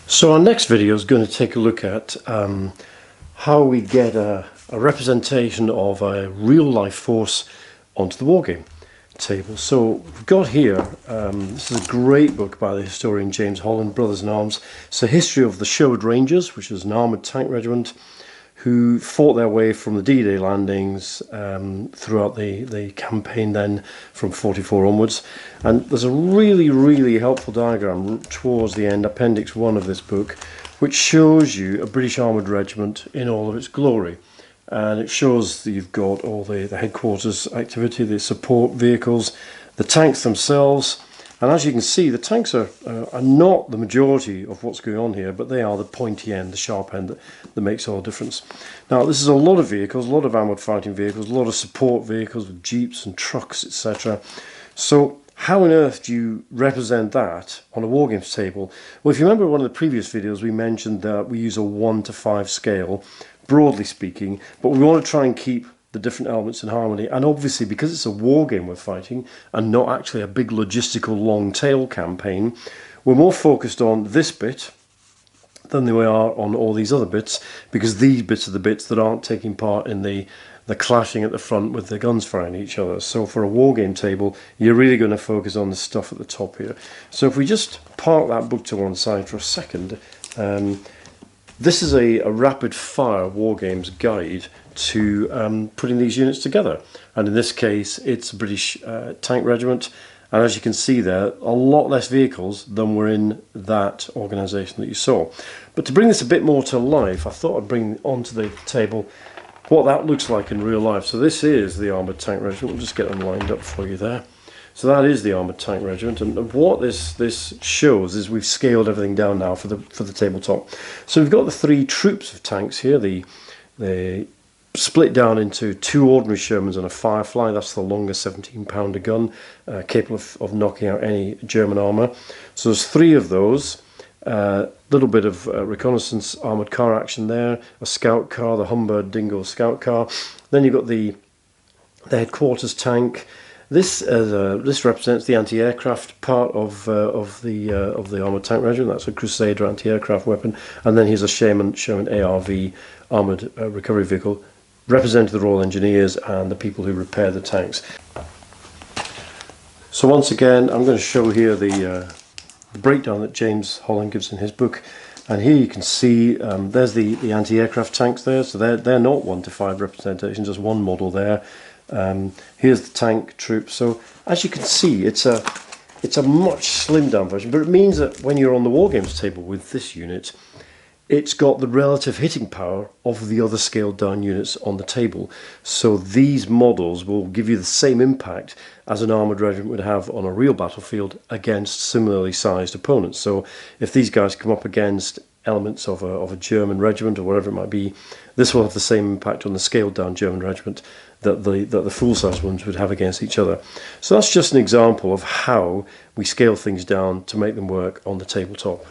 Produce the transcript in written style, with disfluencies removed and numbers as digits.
So our next video is going to take a look at how we get a representation of a real-life force onto the wargame table. So we've got here, this is a great book by the historian James Holland, Brothers in Arms. It's a history of the Sherwood Rangers, which is an armoured tank regiment who fought their way from the D-Day landings throughout the campaign then from 44 onwards. And there's a really helpful diagram towards the end, Appendix 1 of this book, which shows you a British Armoured Regiment in all of its glory. And it shows that you've got all the headquarters activity, the support vehicles, the tanks themselves. And as you can see, the tanks are not the majority of what's going on here, but they are the pointy end, the sharp end that makes all the difference. Now, this is a lot of vehicles, a lot of armoured fighting vehicles, a lot of support vehicles with jeeps and trucks, etc. So how on earth do you represent that on a Wargames table? Well, if you remember one of the previous videos, we mentioned that we use a 1:5 scale, broadly speaking, but we want to try and keep the different elements in harmony. And obviously, because it's a war game we're fighting and not actually a big logistical long tail campaign, we're more focused on this bit than we are on all these other bits, because these bits are the bits that aren't taking part in the clashing at the front with the guns firing each other. So for a war game table, you're really going to focus on the stuff at the top here. So if we just park that book to one side for a second, this is a rapid fire war games guide to putting these units together, and in this case it's a British tank regiment, and as you can see there, a lot less vehicles than were in that organisation that you saw. But to bring this a bit more to life, I thought I'd bring onto the table what that looks like in real life. So this is the Armoured Tank Regiment. We'll just get them lined up for you there. So that is the Armoured Tank Regiment, and what this shows is we've scaled everything down now for the tabletop. So we've got the three troops of tanks here. They split down into two ordinary Shermans and a Firefly. That's the longest 17-pounder gun, capable of knocking out any German armour. So there's three of those. Little bit of reconnaissance armoured car action there, a scout car, the Humber Dingo scout car. Then you've got the headquarters tank. This represents the anti-aircraft part of the Armoured Tank Regiment. That's a Crusader anti-aircraft weapon. And then here's a Sherman ARV armoured recovery vehicle, representing the Royal Engineers and the people who repair the tanks. So once again, I'm going to show here the breakdown that James Holland gives in his book. And here you can see there's the anti-aircraft tanks there. So they're not 1:5 representations, just one model there. Here's the tank troops. So as you can see, it's a much slimmed down version, but it means that when you're on the Wargames table with this unit, it's got the relative hitting power of the other scaled down units on the table. So these models will give you the same impact as an armoured regiment would have on a real battlefield against similarly sized opponents. So if these guys come up against elements of a German regiment or whatever it might be, this will have the same impact on the scaled down German regiment that the full-size ones would have against each other. So that's just an example of how we scale things down to make them work on the tabletop.